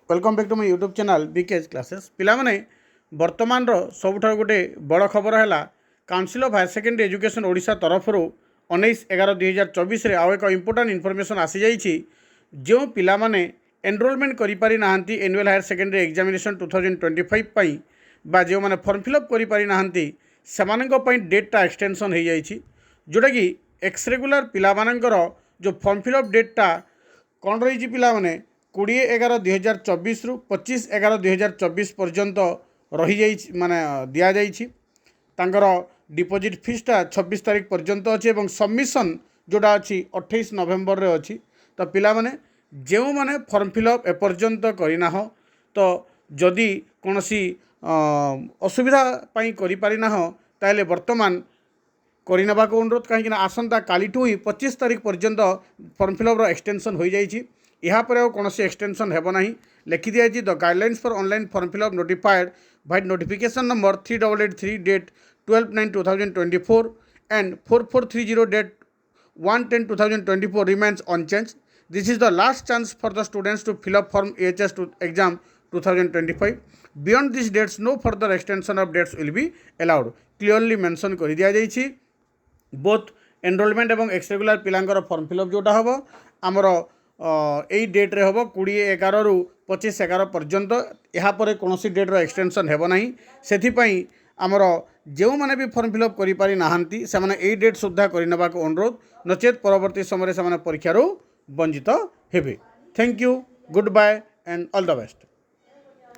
Welcome back to my YouTube channel BKS classes पिलामाने वर्तमान सबुठार गोटे बड़ खबर है council of higher secondary education Odisha तरफ 19/11/2024 आउ एक इंपोर्टाट इनफॉरमेशन आसी जाइए जो पिलामाने एनरोलमेंट करि पारि नाहंती एनुअल हायर सेकेंडरी एग्जामिनेशन 2025 पई बा जो माने फॉर्म फिलअप करि पारि नाहंती सेमानंको पई डेटटा एक्सटेंशन हो जाइए जोटा कि एक्स रेगुलर पिलामानंकर जो फॉर्म फिलअप डेटटा कौन रही पिलामाने 20/11/2024 रु 25/11/2024 पर्यंत रही जाइए माने दिया जाइए तांकर डिपोजिट फीसटा 26 तारीख पर्यंत अच्छी और सबमिशन जोड़ा अच्छी 28 नवेम्बर रे अच्छी तो पिला माने जो माने फॉर्म फिलअप एपर्यंत करना तो जदि कौन सी असुविधा करि पारि ना ताले वर्तमान करने को अनुरोध कहीं आसंता कालीठू ही 25 तारीख पर्यंत फॉर्म फिलअप एक्सटेंशन हो जाइए यहाँ पर कौन एक्सटेंशन हेब ना लिखि दिखाई the guidelines for online form fill up notified by notification number 3883 date 12/9/2024 and 4430 date 1/10/2024 remains unchanged. This is the last chance for the students to fill up form AHS exam 2025. Beyond these dates, no further extension of dates will be allowed. Clearly mention कर दिया जाइए both enrolment और x regular पिलांकर form fill up जोटा हम आमर यही डेट्रे हम 20/11 रु 25/11 पर्यंत यापर कौन डेट्र एक्सटेंशन हेब ना से आमर जो मैंने भी फॉर्म फिलअप करि पारि नाहंती से माने यही डेट सुधा करने को अनुरोध नचेत परवर्ती समय से परीक्षार वंचित हेबे। Thank you, goodbye and all the best.